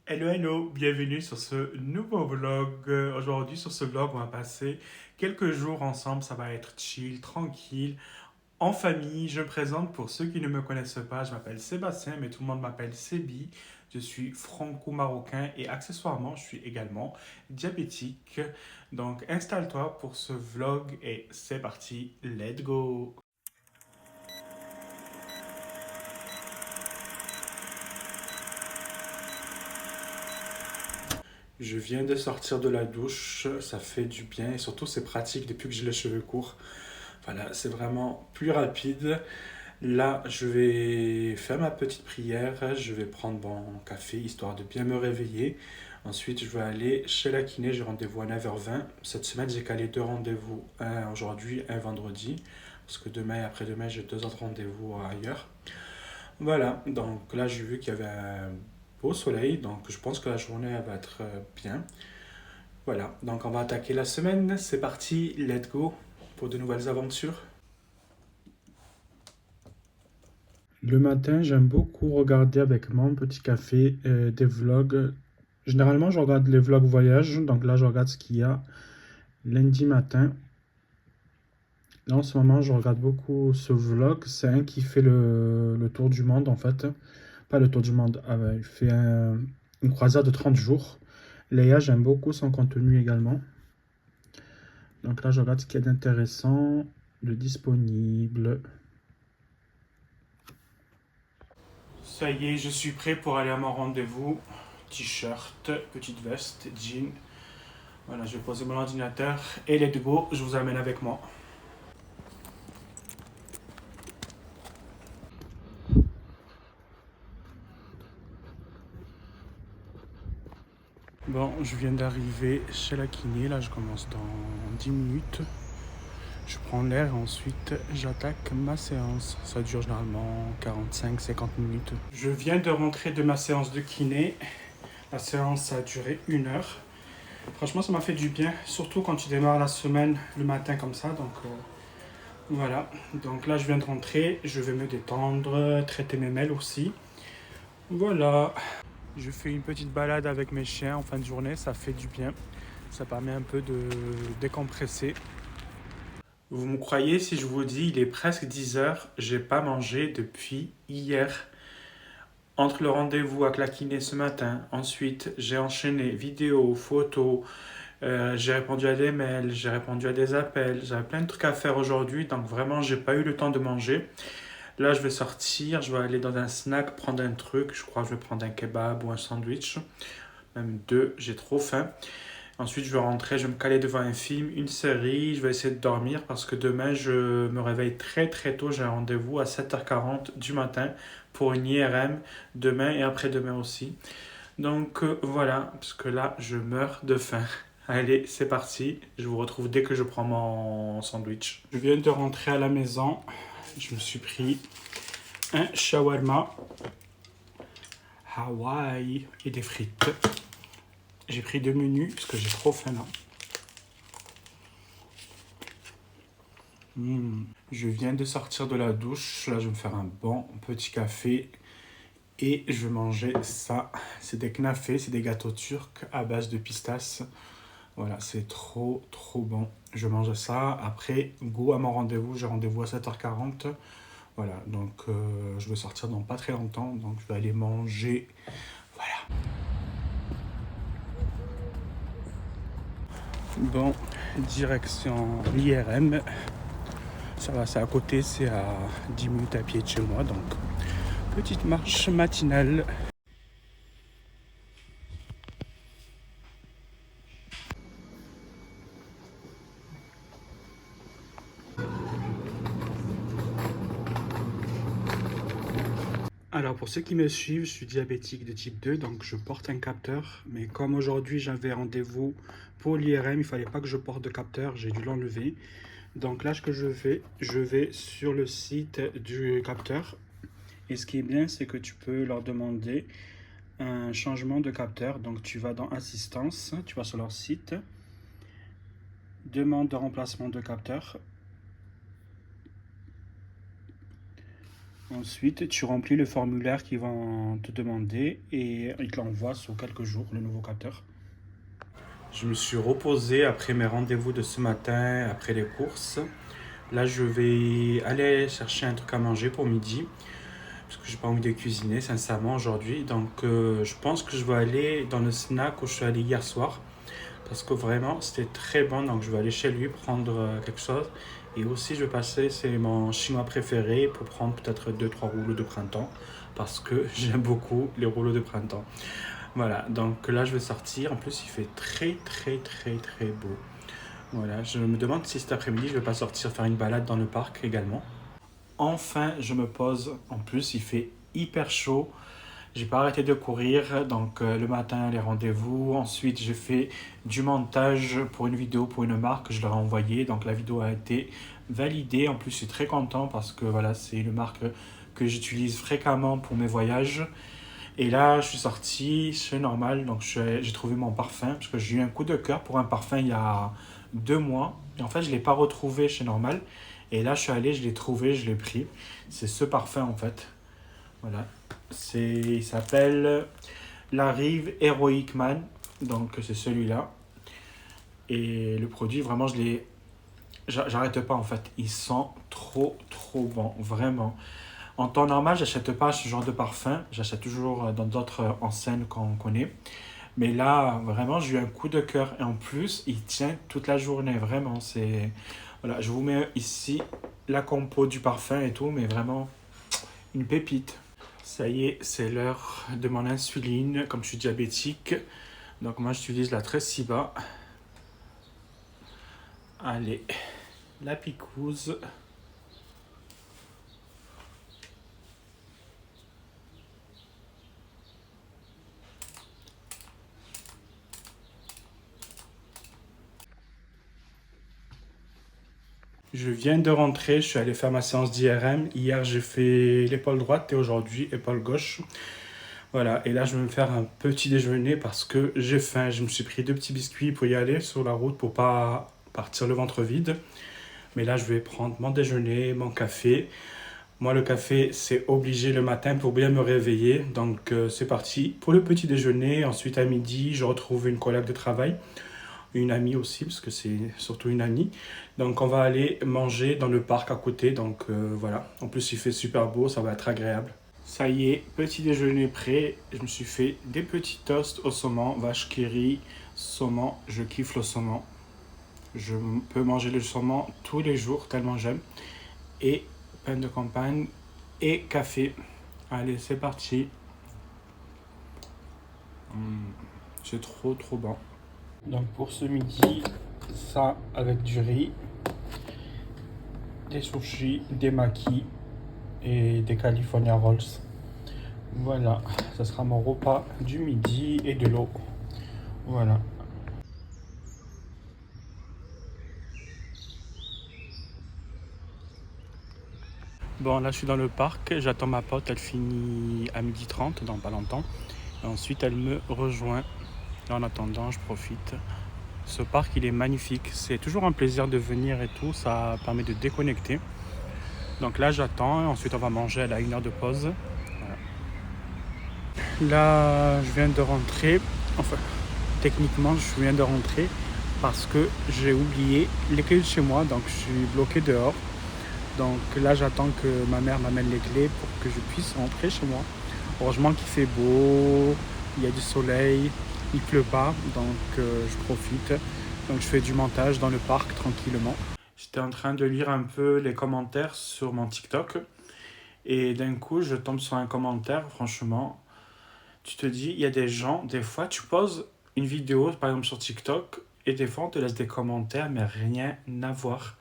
Hello, hello, bienvenue sur ce nouveau vlog. Aujourd'hui, sur ce vlog, on va passer quelques jours ensemble. Ça va être chill, tranquille, en famille. Je me présente pour ceux qui ne me connaissent pas. Je m'appelle Sébastien, mais tout le monde m'appelle Sébi. Je suis franco-marocain et accessoirement, je suis également diabétique. Donc, installe-toi pour ce vlog et c'est parti. Let's go! Je viens de sortir de la douche, ça fait du bien et surtout c'est pratique depuis que j'ai les cheveux courts. Voilà, c'est vraiment plus rapide. Là, je vais faire ma petite prière, je vais prendre mon café histoire de bien me réveiller. Ensuite, je vais aller chez la kiné, j'ai rendez-vous à 9h20. Cette semaine, j'ai calé deux rendez-vous, un aujourd'hui, un vendredi, parce que demain et après-demain, j'ai deux autres rendez-vous ailleurs. Voilà, donc là, j'ai vu qu'il y avait un beau soleil, donc je pense que la journée elle va être bien. Voilà, donc on va attaquer la semaine, c'est parti, let's go pour de nouvelles aventures. Le matin, j'aime beaucoup regarder avec mon petit café des vlogs. Généralement, je regarde les vlogs voyage. Donc là, je regarde ce qu'il y a lundi matin. Là, en ce moment, je regarde beaucoup ce vlog. C'est un qui fait le tour du monde, en fait. Pas le tour du monde. Il fait une croisière de 30 jours. Léa, j'aime beaucoup son contenu également. Donc là, je regarde ce qu'il y a d'intéressant, de disponible. Ça y est, je suis prêt pour aller à mon rendez-vous. T-shirt, petite veste, jean. Voilà, je vais poser mon ordinateur et let's go, je vous amène avec moi. Bon, je viens d'arriver chez la kiné, là je commence dans 10 minutes. Je prends l'air et ensuite j'attaque ma séance. Ça dure généralement 45-50 minutes. Je viens de rentrer de ma séance de kiné. La séance a duré 1 heure. Franchement, ça m'a fait du bien, surtout quand tu démarres la semaine le matin comme ça. Donc voilà. Donc là, je viens de rentrer. Je vais me détendre, traiter mes mails aussi. Voilà. Je fais une petite balade avec mes chiens en fin de journée. Ça fait du bien. Ça permet un peu de décompresser. Vous me croyez si je vous dis, il est presque 10 heures. J'ai pas mangé depuis hier. Entre le rendez-vous avec la kiné ce matin, ensuite j'ai enchaîné vidéos, photos, j'ai répondu à des mails, j'ai répondu à des appels, j'avais plein de trucs à faire aujourd'hui, donc vraiment j'ai pas eu le temps de manger. Là je vais sortir, je vais aller dans un snack prendre un truc, je crois que je vais prendre un kebab ou un sandwich, même deux, j'ai trop faim. Ensuite je vais rentrer, je vais me caler devant un film, une série, je vais essayer de dormir parce que demain je me réveille très très tôt, j'ai un rendez-vous à 7h40 du matin pour une IRM, demain et après-demain aussi. Donc voilà, parce que là, je meurs de faim. Allez, c'est parti. Je vous retrouve dès que je prends mon sandwich. Je viens de rentrer à la maison. Je me suis pris un shawarma Hawaï et des frites. J'ai pris deux menus parce que j'ai trop faim là. Je viens de sortir de la douche. Là, je vais me faire un bon petit café. Et je vais manger ça. C'est des knafés, c'est des gâteaux turcs à base de pistaches. Voilà, c'est trop, trop bon. Je mange ça. Après, go à mon rendez-vous. J'ai rendez-vous à 7h40. Voilà, donc je vais sortir dans pas très longtemps. Donc je vais aller manger. Voilà. Bon, direction l'IRM. Ça va, c'est à côté. C'est à 10 minutes à pied de chez moi. Donc, petite marche matinale. Alors pour ceux qui me suivent, je suis diabétique de type 2, donc je porte un capteur. Mais comme aujourd'hui j'avais rendez-vous pour l'IRM, il ne fallait pas que je porte de capteur, j'ai dû l'enlever. Donc là ce que je vais sur le site du capteur. Et ce qui est bien, c'est que tu peux leur demander un changement de capteur. Donc tu vas dans Assistance, tu vas sur leur site, demande de remplacement de capteur. Ensuite, tu remplis le formulaire qu'ils vont te demander et ils te l'envoient sous quelques jours, le nouveau capteur. Je me suis reposé après mes rendez-vous de ce matin, après les courses. Là, je vais aller chercher un truc à manger pour midi, parce que j'ai pas envie de cuisiner, sincèrement, aujourd'hui. Donc, je pense que je vais aller dans le snack où je suis allé hier soir, parce que vraiment, c'était très bon. Donc, je vais aller chez lui prendre quelque chose. Et aussi, je vais passer, c'est mon chinois préféré, pour prendre peut-être deux trois rouleaux de printemps, parce que j'aime beaucoup les rouleaux de printemps. Voilà, donc là, je vais sortir. En plus, il fait très, très, très, très beau. Voilà, je me demande si cet après-midi, je vais pas sortir faire une balade dans le parc également. Enfin, je me pose. En plus, il fait hyper chaud. J'ai pas arrêté de courir. Donc, le matin, les rendez-vous. Ensuite, j'ai fait du montage pour une vidéo, pour une marque que je leur ai envoyée. Donc, la vidéo a été validée. En plus, je suis très content parce que voilà, c'est une marque que j'utilise fréquemment pour mes voyages. Et là, je suis sorti chez Normal. Donc, j'ai trouvé mon parfum parce que j'ai eu un coup de cœur pour un parfum il y a 2 mois. Et en fait, je ne l'ai pas retrouvé chez Normal. Et là, je suis allé, je l'ai trouvé, je l'ai pris. C'est ce parfum en fait. Voilà. Il s'appelle La Rive Heroic Man. Donc, c'est celui-là. Et le produit, vraiment, j'arrête pas en fait. Il sent trop, trop bon. Vraiment. En temps normal, j'achète pas ce genre de parfum. J'achète toujours dans d'autres enseignes qu'on connaît. Mais là, vraiment, j'ai eu un coup de cœur. Et en plus, il tient toute la journée. Vraiment, c'est... Voilà, je vous mets ici la compo du parfum et tout, mais vraiment une pépite. Ça y est, c'est l'heure de mon insuline. Comme je suis diabétique, donc moi, j'utilise la Tresiba. Allez, la picouse. Je viens de rentrer, je suis allé faire ma séance d'IRM. Hier, j'ai fait l'épaule droite et aujourd'hui, épaule gauche. Voilà, et là, je vais me faire un petit déjeuner parce que j'ai faim. Je me suis pris 2 petits biscuits pour y aller sur la route pour pas partir le ventre vide. Mais là, je vais prendre mon déjeuner, mon café. Moi, le café, c'est obligé le matin pour bien me réveiller. Donc, c'est parti pour le petit déjeuner. Ensuite, à midi, je retrouve une collègue de travail, une amie aussi, parce que c'est surtout une amie. Donc, on va aller manger dans le parc à côté. Donc, voilà. En plus, il fait super beau, ça va être agréable. Ça y est, petit déjeuner prêt. Je me suis fait des petits toasts au saumon, vache qui rit, saumon. Je kiffe le saumon. Je peux manger le saumon tous les jours, tellement j'aime. Et pain de campagne et café. Allez, c'est parti. C'est trop, trop bon. Donc pour ce midi, ça avec du riz, des sushis, des makis et des California Rolls. Voilà, ça sera mon repas du midi et de l'eau. Voilà. Bon, là je suis dans le parc, j'attends ma pote, elle finit à 12h30, dans pas longtemps. Et ensuite elle me rejoint. En attendant, je profite. Ce parc, il est magnifique. C'est toujours un plaisir de venir et tout. Ça permet de déconnecter. Donc là, j'attends. Ensuite, on va manger. Elle a 1 heure de pause. Voilà. Là, je viens de rentrer. Enfin, techniquement, je viens de rentrer parce que j'ai oublié les clés de chez moi. Donc, je suis bloqué dehors. Donc là, j'attends que ma mère m'amène les clés pour que je puisse rentrer chez moi. Heureusement qu'il fait beau. Il y a du soleil. Il pleut pas, donc je profite. Donc je fais du montage dans le parc tranquillement. J'étais en train de lire un peu les commentaires sur mon TikTok. Et d'un coup, je tombe sur un commentaire, franchement. Tu te dis, il y a des gens, des fois, tu poses une vidéo, par exemple sur TikTok, et des fois, on te laisse des commentaires, mais rien à voir.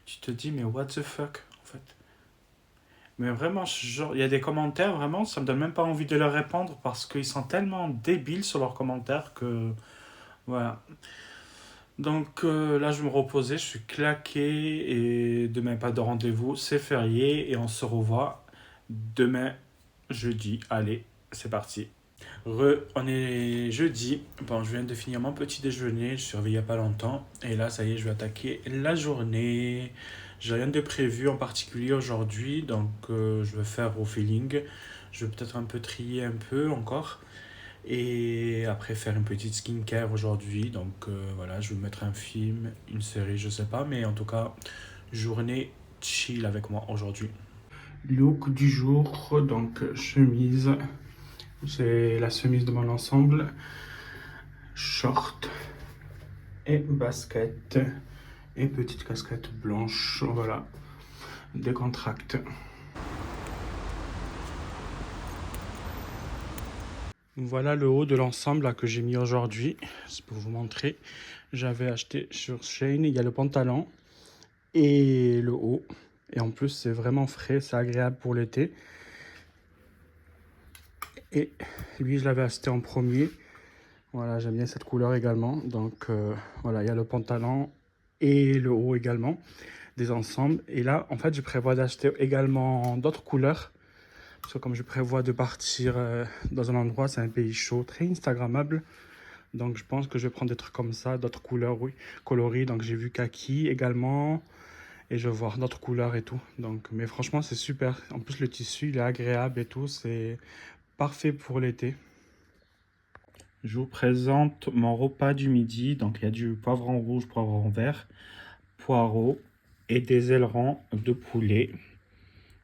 Tu te dis, mais what the fuck, en fait. Mais vraiment, genre, il y a des commentaires, vraiment, ça me donne même pas envie de leur répondre parce qu'ils sont tellement débiles sur leurs commentaires que... Voilà. Donc là, je me reposais, je suis claqué et demain, pas de rendez-vous. C'est férié et on se revoit demain, jeudi. Allez, c'est parti. On est jeudi. Bon, je viens de finir mon petit déjeuner. Je suis réveillé il n'y a pas longtemps. Et là, ça y est, je vais attaquer la journée. J'ai rien de prévu en particulier aujourd'hui, donc je vais faire au feeling. Je vais peut-être un peu trier un peu encore. Et après faire une petite skincare aujourd'hui. Donc voilà, je vais mettre un film, une série, je sais pas. Mais en tout cas, journée chill avec moi aujourd'hui. Look du jour, donc chemise. C'est la chemise de mon ensemble. Short et basket. Et petite casquette blanche. Voilà, décontracte. Voilà le haut de l'ensemble là, que j'ai mis aujourd'hui. C'est pour vous montrer. J'avais acheté sur Shein. Il y a le pantalon et le haut. Et en plus, c'est vraiment frais. C'est agréable pour l'été. Et lui, je l'avais acheté en premier. Voilà, j'aime bien cette couleur également. Donc voilà, il y a le pantalon et le haut également. Des ensembles. Et là, en fait, je prévois d'acheter également d'autres couleurs. Parce que comme je prévois de partir dans un endroit, c'est un pays chaud, très instagrammable. Donc je pense que je vais prendre des trucs comme ça, d'autres couleurs, oui, coloris. Donc j'ai vu kaki également. Et je vais voir d'autres couleurs et tout. Donc, mais franchement, c'est super. En plus, le tissu, il est agréable et tout. C'est parfait pour l'été. Je vous présente mon repas du midi. Donc il y a du poivron rouge, poivron vert, poireaux et des ailerons de poulet.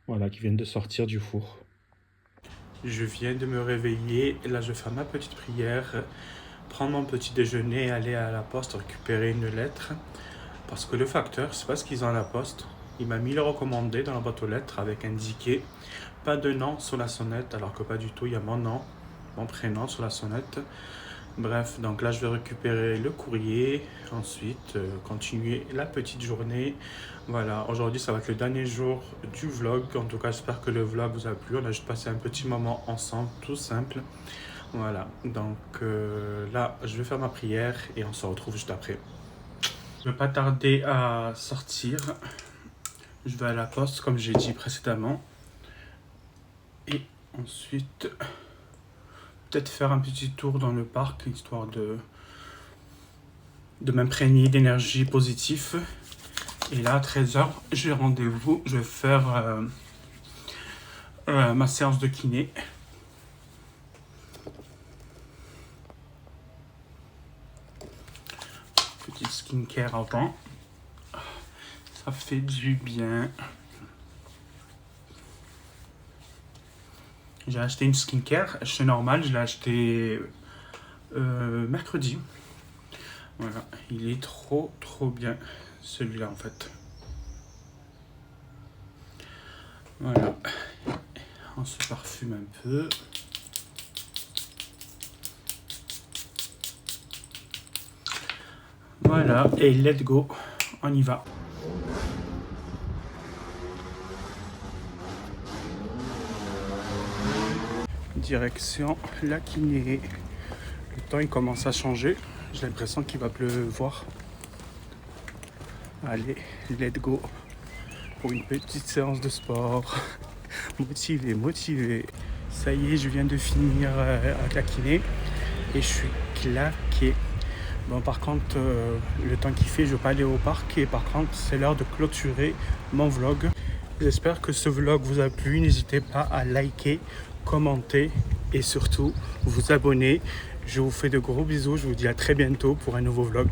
Voilà, qui viennent de sortir du four. Je viens de me réveiller et là je vais faire ma petite prière, prendre mon petit déjeuner et aller à la poste récupérer une lettre. Parce que le facteur, c'est pas ce qu'ils ont à la poste. Il m'a mis le recommandé dans la boîte aux lettres avec indiqué pas de nom sur la sonnette, alors que pas du tout, il y a mon nom, mon prénom sur la sonnette. Bref, donc là je vais récupérer le courrier, ensuite continuer la petite journée. Voilà, aujourd'hui ça va être le dernier jour du vlog. En tout cas, j'espère que le vlog vous a plu. On a juste passé un petit moment ensemble, tout simple. Voilà, donc là je vais faire ma prière et on se retrouve juste après. Je ne vais pas tarder à sortir. Je vais à la poste comme j'ai dit précédemment. Et ensuite, peut-être faire un petit tour dans le parc, histoire de m'imprégner d'énergie positive. Et là, à 13h, j'ai rendez-vous. Je vais faire ma séance de kiné. Petite skincare avant. Ça fait du bien. J'ai acheté une skincare chez Normal. Je l'ai acheté mercredi. Voilà, il est trop bien celui-là en fait. Voilà, on se parfume un peu. Voilà, et let's go, on y va. Direction la kiné. Le temps il commence à changer. J'ai l'impression qu'il va pleuvoir. Allez, let's go pour une petite séance de sport. Motivé. Ça y est, je viens de finir avec la kiné et je suis claqué. Bon, par contre, le temps qu'il fait, je ne vais pas aller au parc. Et par contre, c'est l'heure de clôturer mon vlog. J'espère que ce vlog vous a plu. N'hésitez pas à liker, commenter et surtout vous abonner. Je vous fais de gros bisous. Je vous dis à très bientôt pour un nouveau vlog.